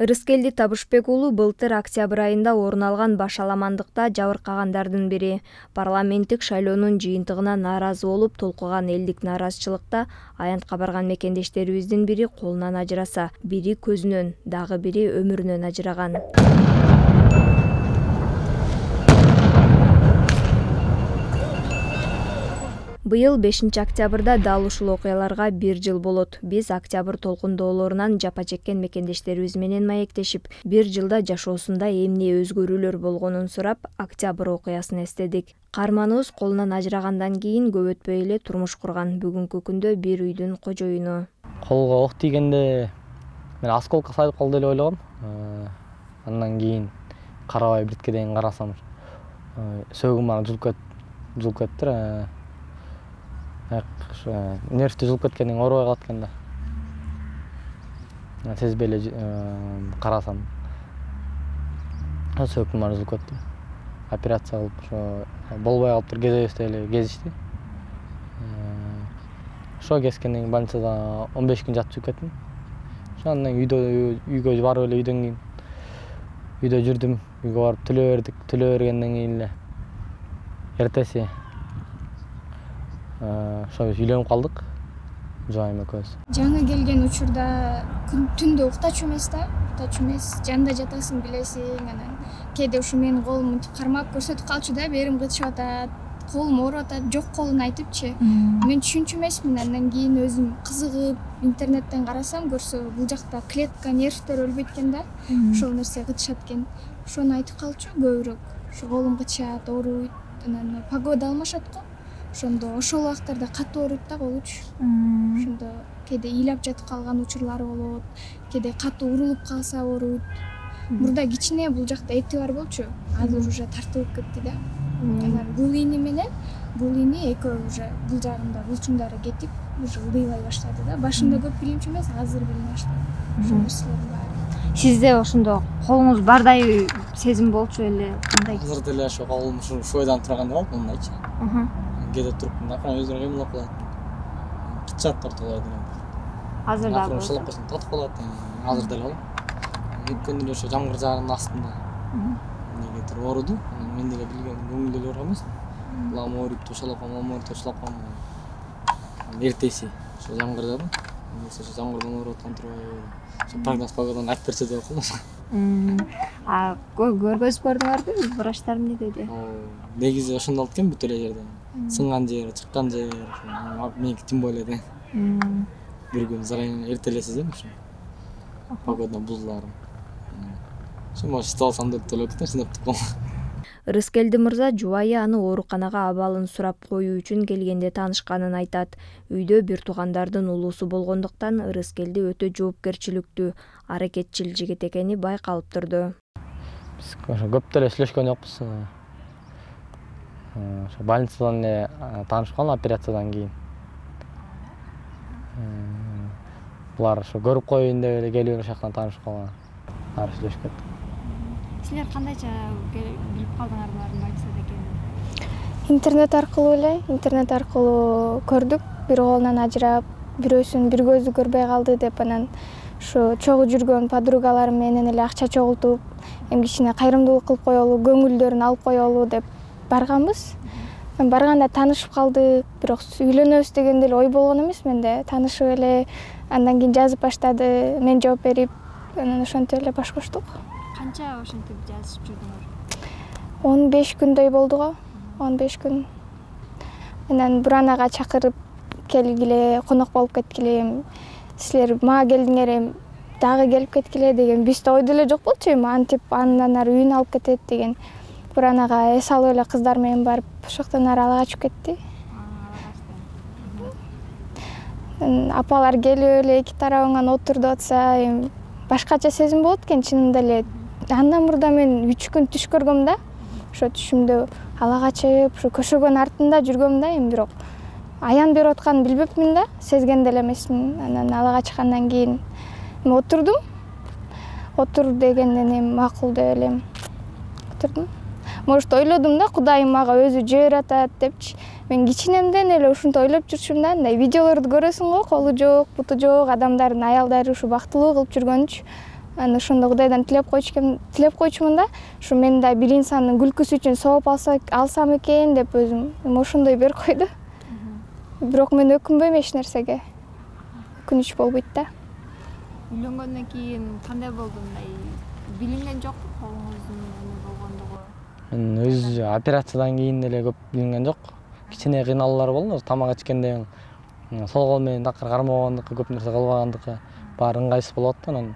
Рыскелди Табышбек уулу былтыр октябрь айында орун алган башаламандыкта жабыркагандардын бири. Парламенттик шайлоонун жыйынтыгына нааразы болуп толкуган элдик нааразычылыкта аянтка барган мекендештерибиздин бири колунан ажыраса, бири көзүнөн, дагы бири өмүрүнөн ажыраган. Быйыл 5 октябрда дал ушул окуяларга 1 жыл болот. Биз октябрь толкундоолорунан жапа чеккен мекендештерибиз менен маектешип, 1 жылда жашоосунда эмне өзгөрүүлөр болгонун сурап, октябрь окуясын эстедик. Каарманыбыз колунан ажырагандан кийин көп өтпөй эле турмуш курган. Бүгүнкү күндө бир үйдүн кожоюну. Колго ок тийгенде мен осколка сайып калды деп ойлогом. Андан кийин карабай биртке дейин карасам, сөөгүм аны жулуп кетти. Нервти жулуп кеткенден оорубай калат экен да. Сезбей эле карасам, сөөгүм аны жулуп кетти. Операция кылып, ошо болбой калыптыр, кезебизде эле кезишти. Ошо кескенден кийин больницада 15 күн жатып кеттим. Ошондон үйгө барып эле үйдөн кийин үйдө жүрдүм. Үйгө барып төлөп бердик. Төлөп бергенден кийин эле эртеси ошо үйлөнүп калдык. Жайым экөөбүз. Жаңы келген учурда түндө уктачу эмес да, жанда жатасың билесиң, анан кээде ушу менин колум мынтип кармап көрсөтүп калчу да, берим кытышып атат, колум ооруп атат, жок колун айтыпчы. Мен түшүнчү эмесмин, андан кийин өзүм кызыгып интернеттен карасам, көрсө бул жакта клетка нервтер өлбөйт экен да, ошол нерсе кытышат экен. Ошону айтып калчу көбүрөөк. Ушу колум кытышат, ооруйт, анан погода алмашат го. Ошондо ошол убактарда катуу ооруйт да колучу. Ошондо кээде ыйлап жатып калган учурлары болот, кээде катуу урулуп калса ооруйт. Мурда кичине бул жакта эти бар болчу, азыр уже тартылып кетти да. Анан бул ини менен бул ини экөө уже бул жагында булчуңдары кетип, уже ылдыйлай баштады да. Башында көп билимчү эмес, азыр билине баштады. Ошол нерселердин баары. Сизде ошондо колуңуз бардай сезим болчу эле, кандай? Азыр деле ошо колум ушойдан тургандай болуп, мындайчы. Кээде туруп акырын өзүнө кыймылдап калат. Кытышат тартуулар деле. Азыр да акырын шылап койсоң татып калат. Азыр деле болот. Өткөндө эле ошо жамгыр жаагынын астында негедир ооруду. Мен деле билген көңүл деле ооруп эмес. Кулагым ооруйт, ошолоп калам. Эртеси ошо жамгыр жаады. Ошо жамгырдан ооруп аткан турбайбы. Ошо прогноз погоданы айтып берсе деп калдым. Көргөзүп көрдүңөрбү? Врачтар эмне деди? Негизи ошондо алып экен бүт эле жерден. Сынган жер, чыккан жер, меники тем более да. Бир күн заранее эртелесиз эми ошо. Погода бузуларын. Ошо машина алсам деп төлөп кетем, сынып калам. Рыскелди мырза жубайы аны ооруканага абалын сурап коюу үчүн келгенде таанышканын айтат. Үйдө бир туугандардын улуусу болгондуктан Рыскелди өтө жоопкерчиликтүү, аракетчил жигит экени байкалып турду. Биз көп деле сүйлөшкөн жокпуз. Ошо больницадан эле таанышып калдым операциядан кийин. Булар ошо көрүп коеюн деп эле келип ошол жактан таанышып калган. Ары сүйлөшүп кеттик. Силер кандайча билип калдыңар булардын больницада экенин? Интернет аркылуу көрдүк. Бир колунан ажырап, бирөөсүн бир көзү көрбөй калды деп, анан ушу чогуу жүргөн подругаларым менен эле акча чогултуп, эми кичине кайрымдуулук кылып коелу, көңүлдөрүн алып коелу деп барганбыз. Барганда таанышып калдык, бирок үйлөнөбүз деген деле ой болгон эмес менде. Таанышып эле андан кийин жазып баштады, мен жооп берип, анан ошентип эле баш коштук. Канча ошентип жазышып жүрдүңөр? 15 күндөй болду го. 15 күн. Анан буранага чакырып келгиле, конок болуп кеткиле, силер мага келдиңер, дагы келип кеткиле деген бизде ой деле жок болчу, антип андан ары үйүнө алып кетет деген. Буранага эс алып эле кыздар менен барып, ошоктон ары ала качып кетти. Апалар келип эле эки тарабыңан отур деп атса, башкача сезим болот экен чынында эле. Андан мурда мен 3 күн түш көргөм да. Ошо түшүмдө ала качып, ошо көшөгөн артында жүргөм да, бирок аян берип атканын билбепмин да, сезген деле эмесмин. Анан ала качкандан кийин отурдум. Отур дегенден эми макул деп эле отурдум. Может ойлодум да, Кудайым мага өзү жиберип атат депчи. Мен кичинемден эле ушинтип ойлоп жүрчүм да, андай видеолорду көрөсүң го, колу жок, буту жок адамдардын аялдары ушу бактылуу кылып жүргөнчү. Аны ошондо Кудайдан тилеп койчумун да, ушу мен да бир инсандын күлкүсү үчүн сооп алсам экен деп өзүм ошондой берип койду. Бирок мен өкүнбөйм эч нерсеге. Өкүнүч болбойт да. Үйлөнгөндөн кийин кандай болду? Мындай билинген жокпу колуңуздун эме болгондугу? Мен өз операциядан кийин эле көп билинген жок. Кичине кыйналуулар болду. Тамак ичкенде сол кол менен такыр кармагандыкы, көп нерсе кылбагандыкы баары ыңгайсыз болуп атты. Анан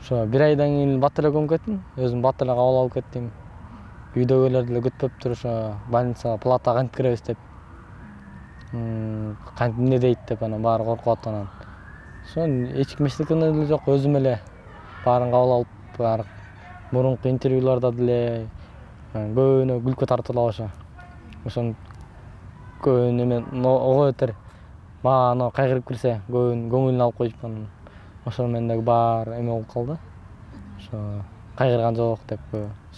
ошо бир айдан кийин бат эле көмүп кеттим. Өзүм бат эле кабыл алып кеттим. Үйдөгүлөр деле күтпөптүр, ошо больницага палатага кантип киребиз деп. Кантип эмне дейт деп анан баары коркуп атты анан. Ошон эч ким эчтеке деле жок, өзүм эле баарын кабыл алып, баары мурунку интервьюларда деле көбүнө күлкү тартуулап ошо. Ошон көбүн эме ого бетер мага кайгырып кирсе, көбүн көңүлүн алып коюшуп анан ошол мендеги баары эме болуп калды. Ошо кайгырган жок деп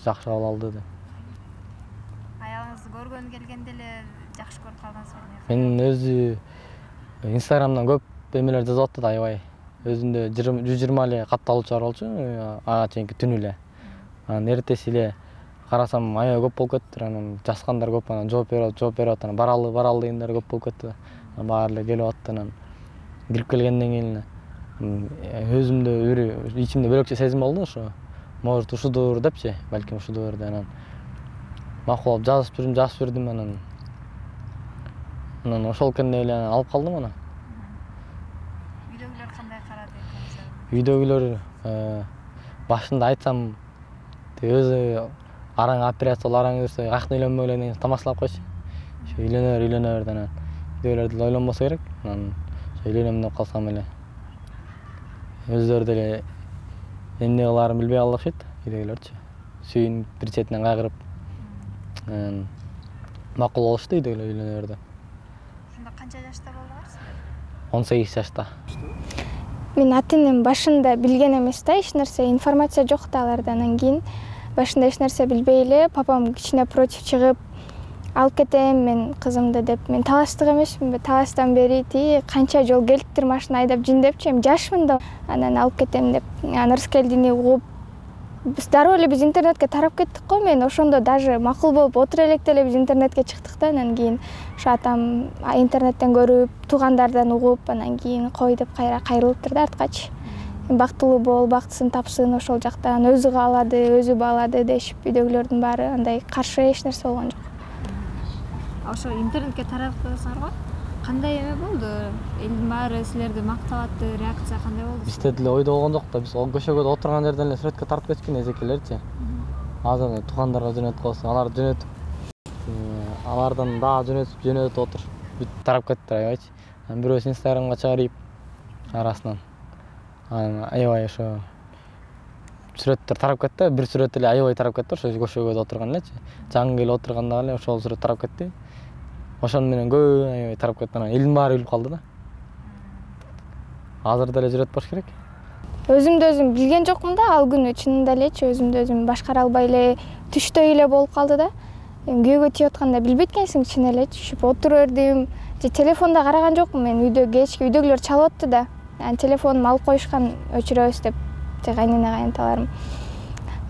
жакшы кабыл алды деп. Аялыңызды көргөнү келгенде эле жакшы көрүп калгансызбы? Мен өзү Instagramдан көп эмелер жазып атты да, аябай. Өзүндө 120 эле катталуучулар болчу, ага чейинки түнү эле. Анан эртеси эле карасам аябай көп болуп кеттир. Анан жазгандар көп, анан жооп берип анан баралы дегендер көп болуп кетти. Анан баары эле келип атты. Анан кирип келгенден кийин өзүмдө бир ичимде бөлөкчө сезим болду. Ошо может ушудур депчи, балким ушудур деп анан макул алып жазып жүрдүм анан ошол экен деп эле алып калдым анан. Үйдөгүлөр кандай карады? Үйдөгүлөр башында айтсам өзү араң операция болуп араң көрсө каяктан үйлөнбөгүлө деген тамашалап койчу. Ошо үйлөнөр анан үйдөгүлөр деле ойлонбосо керек. Анан ошо үйлөнөм деп калсам эле өздөрү деле эмне кылаарын билбей калды окшойт, үйдөгүлөрчү. Сүйүнүп бир четинен кайгырып макул болушту үйдөгүлөр үйлөнөр деп. Ошондо канча жашта болдуңуз? 18 жашта. Мен ата-энем башында билген эмес да, эч нерсе, информация жок да аларда. Анан кийин башында эч нерсе билбей эле папам кичине против чыгып, алып кетем мен кызымды деп. Мен талаштык эмесминби, талаштан бери канча жол келиптир машина айдап жиндепчи, эми жашмын да. Анан алып кетем деп. Анан Рыскелдини угуп, биз дароо эле интернетке тарап кеттик го. Мен ошондо даже макул болуп отура электе эле биз интернетке чыктык да. Анан кийин ошо атам интернеттен көрүп, туугандардан угуп, анан кийин кой деп кайрылыптыр да арткачы. Бактылуу бол, бактысын тапсын ошол жактан, өзү каалады, өзү баалады дешип, үйдөгүлөрдүн баары андай каршы эч нерсе болгон жок. Ошо интернетке тараткансыңарго кандай эме болду? Элдин баары силерди мактап атты, реакция кандай болду? Бизде деле ойдо болгон жок да, биз көчөгө отурган жерден эле сүрөткө тартып кеткен эзекелерчи. Азыр туугандарга жөнөтүп калса, алар жөнөтүп, алардан дагы жөнөтүп отур. Бүт тарап кетти аябайчы. Бирөөсү Instagramга чыгарып арасынан. Аябай ошо сүрөттөр тарап кетти, бир сүрөт эле аябай тарап кетти, ошо көчөгө отурган элечи. Жаңы келип отурганда эле ошол сүрөт тарап кетти. Ошону менен көп аябай тарап кетти, анан элдин баары билип калды да. Азыр деле жүрөт болуш керек. Өзүмдү өзүм билген жокмун да, ал күнү чынында элечи өзүмдү өзүм башкара албай эле түштөй эле болуп калды да. Күйөөгө тийип атканда билбейт экенсиң чын эле, түшүп отура бердим. Телефонда караган жокмун мен, кечки үйдөгүлөр чалып атты да. Телефонумду алып коюшкан, өчүрөбүз деп, кайнаталарым.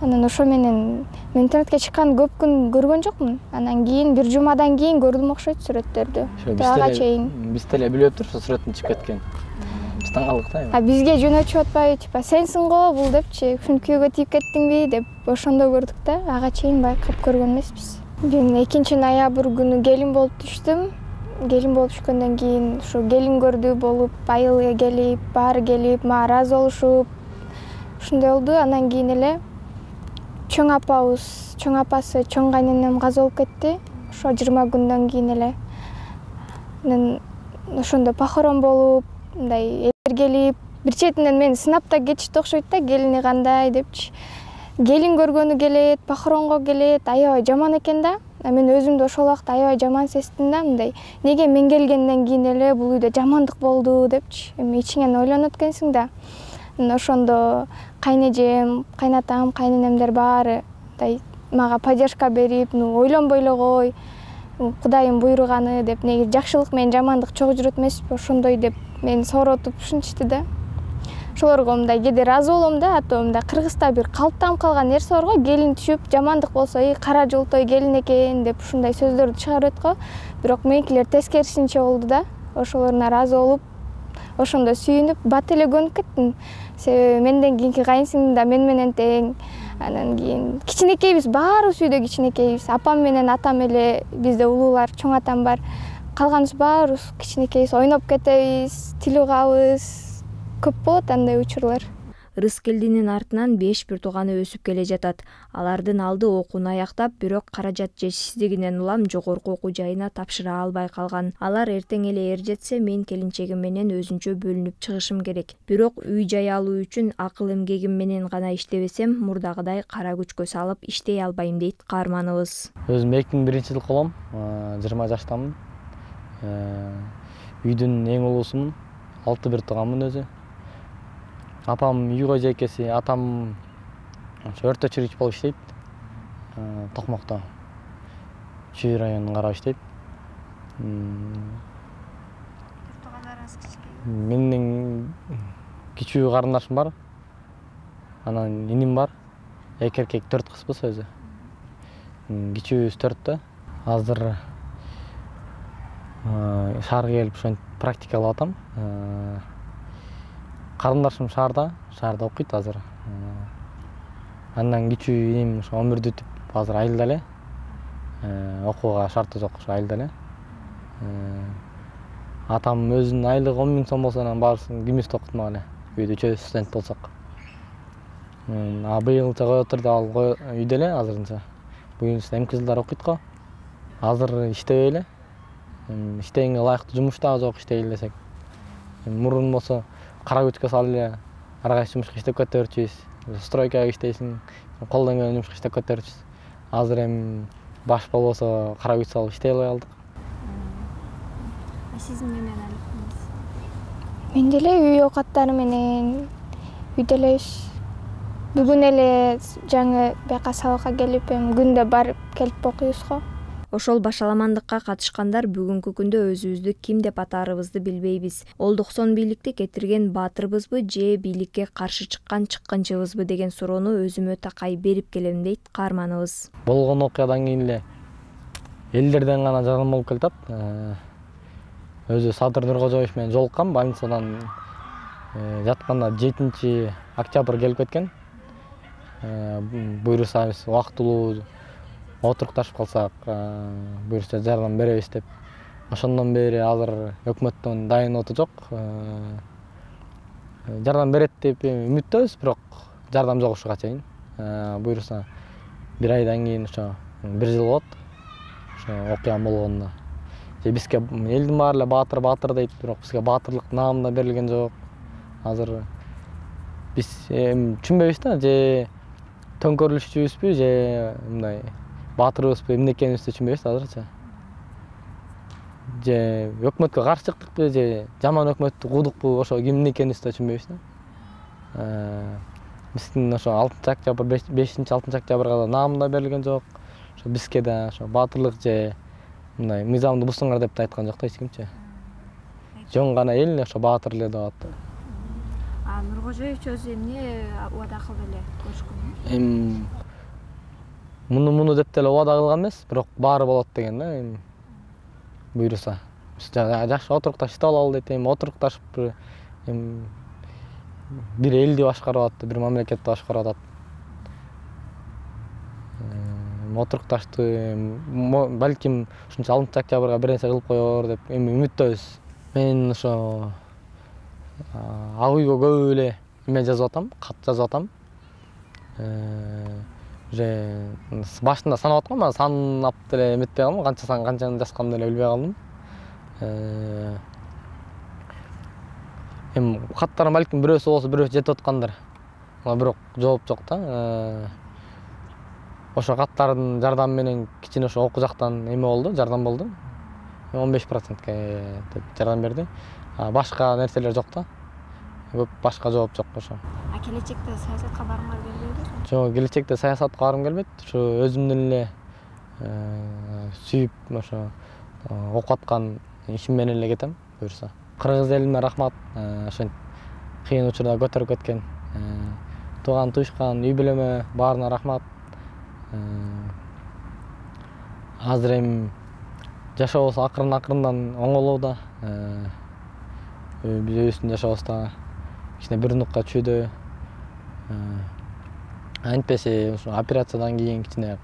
Анан ошо менен мен интернетке чыккан көп күн көргөн жокмун. Анан кийин бир жумадан кийин көрдүм окшойт сүрөттөрдү. Ага чейин биз деле билбептир ошо сүрөттүн чыгып кеткенин. Биз таң калдык да. Бизге жөнөтүп атпайбы, типа сенсиң го бул депчи, күйөөгө тийип кеттиңби деп ошондо көрдүк да. Ага чейин байкап көргөн эмеспиз. Мен 2-ноябрь күнү келин болуп түштүм. Келин болуп түшкөндөн кийин ушу келин көрдү болуп, айылы келип, баары келип, мага ыраазы болушуп, ушундай болду. Андан кийин эле чоң апасы, чоң кайненем каза болуп кетти. Ошо 20 күндөн кийин эле. Анан ошондо похорон болуп, мындай элдер келип, бир четинен мени сынап да кетишти окшойт да, келини кандай депчи. Келин көргөнү келет, похоронго келет, аябай жаман экен да. Мен өзүмдү ошол убакта аябай жаман сездим да, мындай. Неге мен келгенден кийин эле бул үйдө жамандык болду депчи. Эми ичиңен ойлонот экенсиң да. Ошондо кайнежем, кайнатам, кайненемдер баары мага поддержка берип, ойлонбой эле кой, Кудайым буйруганы деп, неге жакшылык менен жамандык чогуу жүрөт эмеспи, ошондой деп мени сооротуп ушинтишти да. ошолорго мындай кээде ыраазы болом да, ато мындай Кыргызда бир калыптанып калган нерсе бар го, келин түшүп жамандык болсо, кара жолтой келин экен деп ушундай сөздөрдү чыгарып атат го. Бирок меникилер тескерисинче болду да. Ошолоруна ыраазы болуп, ошондо сүйүнүп, бат эле көнүп кеттим. Себеби менден кийинки кайынсиңдим да мен менен тең. Анан кийин кичинекейбиз, баарыбыз үйдө кичинекейбиз. Апам менен атам эле, бизде улуулар, чоң атам бар. Калганыбыз баарыбыз кичинекейбиз, ойноп кетебиз, тил угабыз. Көп болот андай учурлар. Рыскелдинин артынан 5 бир тууганы өсүп келе жатат. Алардын алды окууну аяктап, бирок каражат жетишсиздигинен улам жогорку окуу жайына тапшыра албай калган. Алар эртең эле эр жетсе, мен келинчегим менен өзүнчө бөлүнүп чыгышым керек. Бирок үй жай алуу үчүн акыл эмгегим менен гана иштебесем, мурдагыдай кара күчкө салып иштей албайм дейт каарманыбыз. Өзүм 2001-жылы колом, 20 жаштамын. Үйдүн эң улуусумун, 6 бир тууганмын өзү. Апам үй кожойкеси, атам өрт өчүргүч болуп иштейт. Токмокто. Чүй районун карап иштейт. Менин кичүү карындашым бар. Анан иним бар. Эки эркек 4 кызбыз өзү. Кичүүбүз 4тө. Азыр шаарга келип ошентип практика алып атам. Карындашым шаарда окуйт азыр. Андан кичүү иним ошо 11-дү бүтүп азыр айылда эле. Окууга шарты жок, ошо айылда эле. Атам өзүнүн айлыгы 10 000 сом болсо, анан баарысын кимибизди окутмак эле. Үйдө үчөөбүз студент болсок. Быйылча коюп отурду, ал үйдө эле азырынча. Быйылча эмки жылдары окуйт го. Азыр иштебей эле. Иштегенге ылайыктуу жумуш дагы жок, иштейли десек. Мурун болсо кара күчкө салып эле ар кайсы жумушка иштеп кете берчүбүз. Стройкага иштейсиң, колдон келген жумушка иштеп кете берчүбүз. Азыр эми баш болбосо кара күч салып иштей албай калдык. Сиз эмнемен алектеңиз? Мен деле үй оокаттары менен үйдө элебиз. Бүгүн эле жаңы бияка сабакка келип, күндө барып келип окуйбуз го. Ошол башаламандыкка катышкандар бүгүнкү күндө өзүбүздү ким деп атаарыбызды билбейбиз. Олдуксон бийликти кетирген баатырбызбы же бийликке каршы чыккан чыккынчыбызбы деген суроону өзүмө такай берип келем дейт каарманыбыз. Болгон окуядан кийин эле элдерден гана жардам болуп келатат. Өзү Садыр Нуркожоевич менен жолуккам, больницадан жатканда 7-октябрь келип кеткен. Буйрса биз убактылуу отурукташып калсак, буюрса жардам беребиз деп. Ошондон бери азыр өкмөттөн дайын оту жок. Жардам берет деп үмүттөбүз, бирок жардам жок ушуга чейин. Буюрса 1 айдан кийин ошо 1 жыл болот. Ошо окуя болгонуна. Же бизге элдин баары эле баатыр дейт, бирок бизге баатырлык наам да берилген жок. Азыр биз түшүнбөйбүз да, же төңкөрүлүшчүбүзбү, же мындай баатырыбызбы, эмне экенибизди түшүнбөйбүз азырча. Же өкмөткө каршы чыктыкпы, же жаман өкмөттү куудукпу, ошо эмне экенибизди түшүнбөйбүз да. Биздин ошо 6-октябрь, 5-6 октябрга да наам да берилген жок. Ошо бизге да ошо баатырлык же мындай мыйзамды бузсуңар деп да айткан жок да эч кимчи. Жөн гана эл ошо баатыр эле деп атты. Нуркожоевич өзү эмне убада кылды эле көрүшкөн? Муну деп деле убада кылган эмес, бирок баары болот деген да. Буйрса. Биз жакшы отурукташып алалы дейт, отурукташып бир элди башкарып атты, бир мамлекетти башкарып атат. Отурукташты, балким ушунча 6-октябрга бир нерсе кылып коёр деп үмүттөбүз. Мен ошо ак үйгө көп эле эме жазып атам, кат жазып атам. Уже башында санап аткам, санап деле эметпей калдым, канчаны жазганымды деле билбей калдым. Эми каттардын балким бирөөсү болсо бирөөсү жетип аткандыр. Бирок жооп жок да. Ошо каттардын жардамы менен кичине ошо окуу жактан эме болду, жардам болду. 15%ке жардам берди. Башка нерселер жок да. Көп башка жооп жок ошо. Келечекте саясатка баргыңар келбейби? Жок, келечекте саясатка баргым келбейт. Ошо өзүмдүн эле сүйүп ошо окуп аткан ишим менен эле кетем, буюрса. Кыргыз элиме рахмат. Ошентип кыйын учурда көтөрүп кеткен. Тууган туышкан, үй бүлөмө баарына рахмат. Азыр эми жашообуз акырындан оңолууда. Биз өзүбүздүн жашообуз да кичине бир нукка түшүүдө. Антпесе ушу операциядан кийин кичине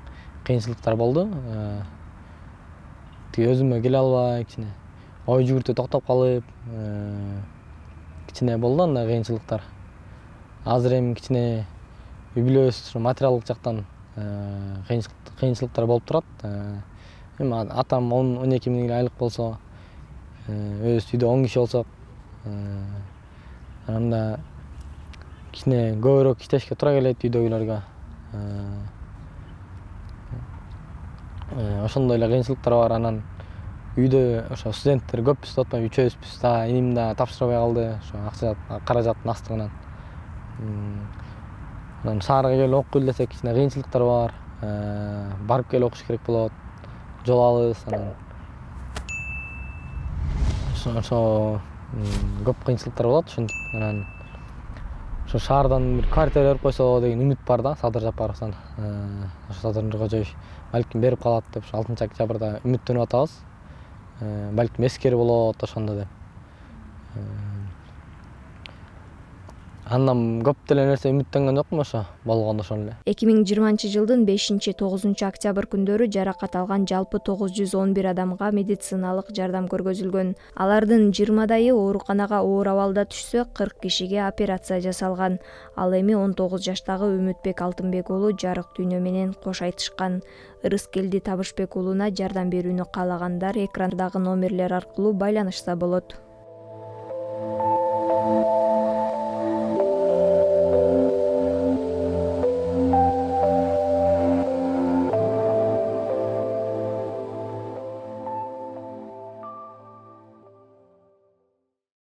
кыйынчылыктар болду. Тиги өзүмө келе албай, кичине ой жүгүртүү токтоп калып, кичине болду андай кыйынчылыктар. Азыр эми кичине үй бүлөбүз материалдык жактан кыйынчылыктар болуп турат. Эми атам 12 миң айлык болсо, өзүбүз үйдө 10 киши болсок, анда кичине көбүрөөк иштешке туура келет үйдөгүлөргө. Ошондой эле кыйынчылыктар бар. Анан үйдө ошо студенттер көппүз деп атпайбы, үчөөбүзбүз да, иним да тапшырбай калды, ошо акча каражаттын астыгынан. Анан шаарга келип окуйм десек кичине кыйынчылыктар бар. Барып келип окуш керек болот. Жол алыс, анан ошо көп кыйынчылыктар болот. Ошентип анан ошо шаардан бир квартира берип койсо деген үмүт бар да, Садыр Жапаровдон. Ошо Садыр Нуркожоевич балким берип калат деп 6 октябрда үмүттөнүп атабыз. Балким эскери болот ошондо деп. Андан көп деле нерсе үмүттөнгөн жокмун, ошо болгондо ошол эле. 2020-жылдын 5-9 октябрь күндөрү жаракат алган жалпы 911 адамга медициналык жардам көргөзүлгөн. Алардын 20дайы ооруканага оор абалда түшсө, 40 кишиге операция жасалган. Ал эми 19 жаштагы Үмүтбек Алтынбек уулу жарык дүйнө менен кош айтышкан. Ырыскелди Табышбек уулуна жардам берүүнү каалагандар экрандагы номерлер аркылуу байланышса болот.